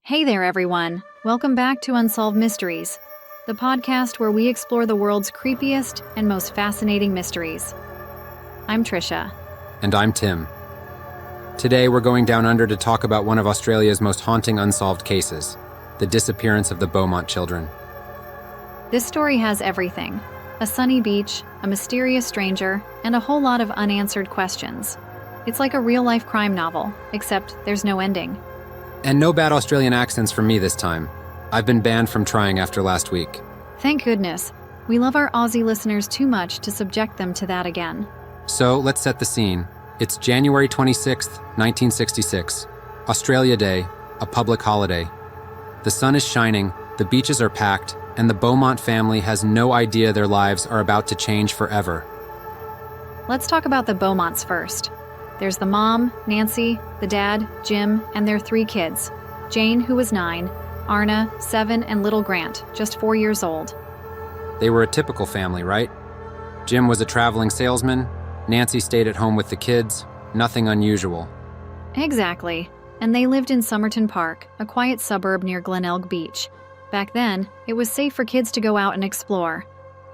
Hey there, everyone. Welcome back to Unsolved Mysteries, the podcast where we explore the world's creepiest and most fascinating mysteries. I'm Trisha. And I'm Tim. Today we're going down under to talk about one of Australia's most haunting unsolved cases, the disappearance of the Beaumont children. This story has everything: a sunny beach, a mysterious stranger, and a whole lot of unanswered questions. It's like a real-life crime novel, except there's no ending. And no bad Australian accents from me this time. I've been banned from trying after last week. Thank goodness. We love our Aussie listeners too much to subject them to that again. So let's set the scene. It's January 26th, 1966. Australia Day, a public holiday. The sun is shining, the beaches are packed, and the Beaumont family has no idea their lives are about to change forever. Let's talk about the Beaumonts first. There's the mom, Nancy, the dad, Jim, and their 3 kids. Jane, who was 9, Arnna, 7, and little Grant, just 4 years old. They were a typical family, right? Jim was a traveling salesman, Nancy stayed at home with the kids, nothing unusual. Exactly. And they lived in Somerton Park, a quiet suburb near Glenelg Beach. Back then, it was safe for kids to go out and explore.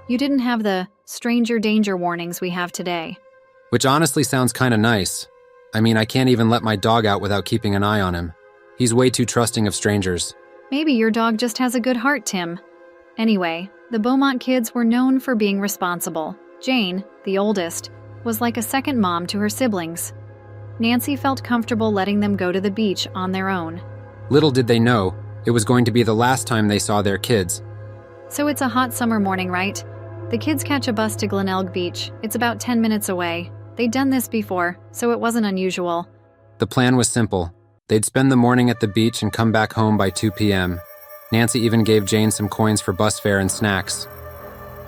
You didn't have the stranger danger warnings we have today. Which honestly sounds kinda nice. I mean, I can't even let my dog out without keeping an eye on him. He's way too trusting of strangers. Maybe your dog just has a good heart, Tim. Anyway, the Beaumont kids were known for being responsible. Jane, the oldest, was like a second mom to her siblings. Nancy felt comfortable letting them go to the beach on their own. Little did they know, it was going to be the last time they saw their kids. So it's a hot summer morning, right? The kids catch a bus to Glenelg Beach. It's about 10 minutes away. They'd done this before, so it wasn't unusual. The plan was simple. They'd spend the morning at the beach and come back home by 2 p.m. Nancy even gave Jane some coins for bus fare and snacks.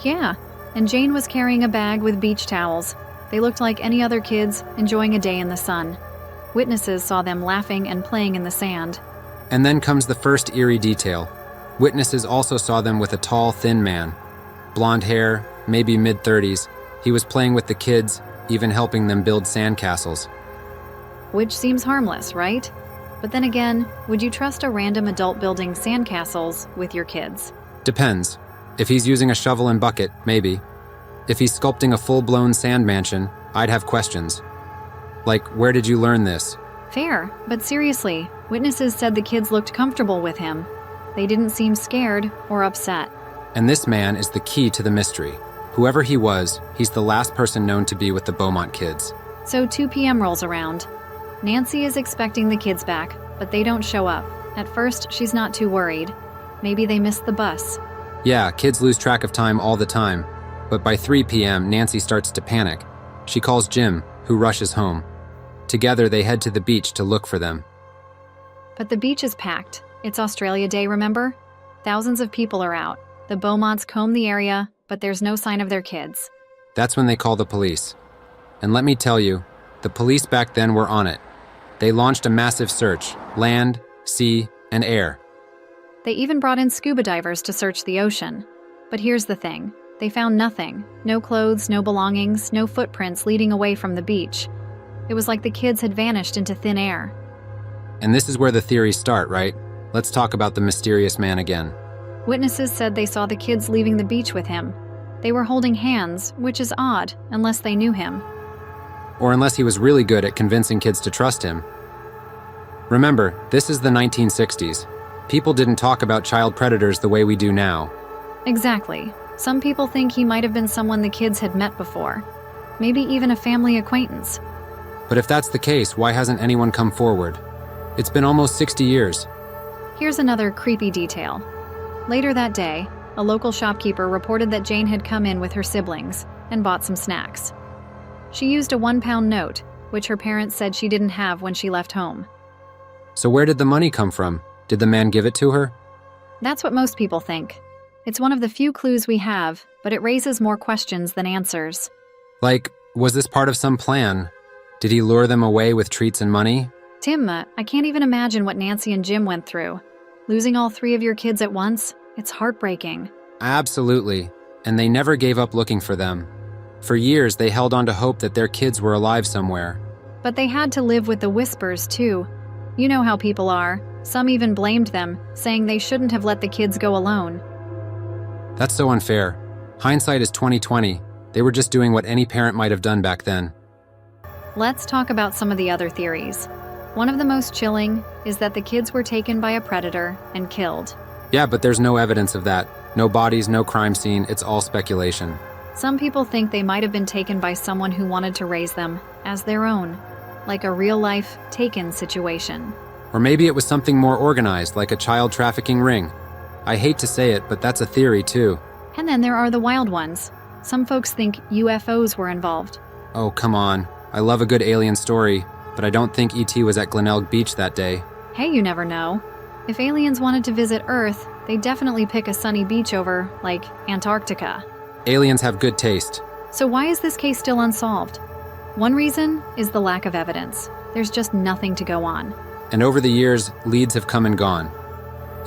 Yeah, and Jane was carrying a bag with beach towels. They looked like any other kids, enjoying a day in the sun. Witnesses saw them laughing and playing in the sand. And then comes the first eerie detail. Witnesses also saw them with a tall, thin man. Blonde hair, maybe mid-30s. He was playing with the kids, even helping them build sandcastles. Which seems harmless, right? But then again, would you trust a random adult building sandcastles with your kids? Depends. If he's using a shovel and bucket, maybe. If he's sculpting a full-blown sand mansion, I'd have questions. Like, where did you learn this? Fair, but seriously, witnesses said the kids looked comfortable with him. They didn't seem scared or upset. And this man is the key to the mystery. Whoever he was, he's the last person known to be with the Beaumont kids. So 2 p.m. rolls around. Nancy is expecting the kids back, but they don't show up. At first, she's not too worried. Maybe they missed the bus. Yeah, kids lose track of time all the time. But by 3 p.m., Nancy starts to panic. She calls Jim, who rushes home. Together, they head to the beach to look for them. But the beach is packed. It's Australia Day, remember? Thousands of people are out. The Beaumonts comb the area, but there's no sign of their kids. That's when they call the police. And let me tell you, the police back then were on it. They launched a massive search, land, sea, and air. They even brought in scuba divers to search the ocean. But here's the thing. They found nothing. No clothes, no belongings, no footprints leading away from the beach. It was like the kids had vanished into thin air. And this is where the theories start, right? Let's talk about the mysterious man again. Witnesses said they saw the kids leaving the beach with him. They were holding hands, which is odd, unless they knew him. Or unless he was really good at convincing kids to trust him. Remember, this is the 1960s. People didn't talk about child predators the way we do now. Exactly. Some people think he might have been someone the kids had met before. Maybe even a family acquaintance. But if that's the case, why hasn't anyone come forward? It's been almost 60 years. Here's another creepy detail. Later that day, a local shopkeeper reported that Jane had come in with her siblings and bought some snacks. She used a £1 note, which her parents said she didn't have when she left home. So where did the money come from? Did the man give it to her? That's what most people think. It's one of the few clues we have, but it raises more questions than answers. Like, was this part of some plan? Did he lure them away with treats and money? Tim, I can't even imagine what Nancy and Jim went through. Losing all 3 of your kids at once, it's heartbreaking. Absolutely. And they never gave up looking for them. For years, they held on to hope that their kids were alive somewhere. But they had to live with the whispers, too. You know how people are. Some even blamed them, saying they shouldn't have let the kids go alone. That's so unfair. Hindsight is 20/20. They were just doing what any parent might have done back then. Let's talk about some of the other theories. One of the most chilling is that the kids were taken by a predator and killed. Yeah, but there's no evidence of that. No bodies, no crime scene, it's all speculation. Some people think they might have been taken by someone who wanted to raise them as their own, like a real-life Taken situation. Or maybe it was something more organized, like a child trafficking ring. I hate to say it, but that's a theory too. And then there are the wild ones. Some folks think UFOs were involved. Oh, come on. I love a good alien story, but I don't think ET was at Glenelg Beach that day. Hey, you never know. If aliens wanted to visit Earth, they'd definitely pick a sunny beach over, like, Antarctica. Aliens have good taste. So why is this case still unsolved? One reason is the lack of evidence. There's just nothing to go on. And over the years, leads have come and gone.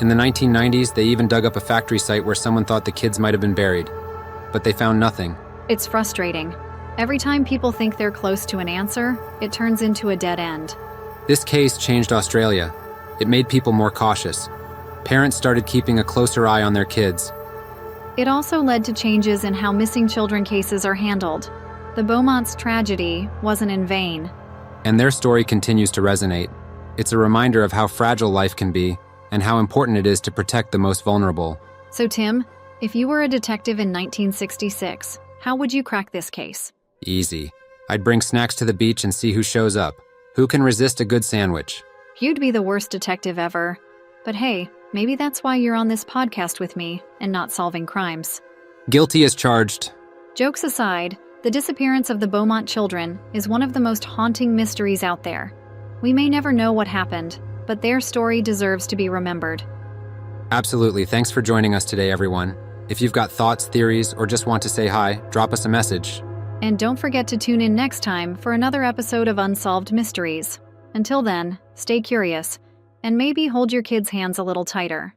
In the 1990s, they even dug up a factory site where someone thought the kids might have been buried. But they found nothing. It's frustrating. Every time people think they're close to an answer, it turns into a dead end. This case changed Australia. It made people more cautious. Parents started keeping a closer eye on their kids. It also led to changes in how missing children cases are handled. The Beaumont's tragedy wasn't in vain. And their story continues to resonate. It's a reminder of how fragile life can be and how important it is to protect the most vulnerable. So Tim, if you were a detective in 1966, how would you crack this case? Easy. I'd bring snacks to the beach and see who shows up. Who can resist a good sandwich? You'd be the worst detective ever. But hey, maybe that's why you're on this podcast with me and not solving crimes. Guilty as charged. Jokes aside, the disappearance of the Beaumont children is one of the most haunting mysteries out there. We may never know what happened, but their story deserves to be remembered. Absolutely. Thanks for joining us today, everyone. If you've got thoughts, theories, or just want to say hi, drop us a message. And don't forget to tune in next time for another episode of Unsolved Mysteries. Until then, stay curious, and maybe hold your kids' hands a little tighter.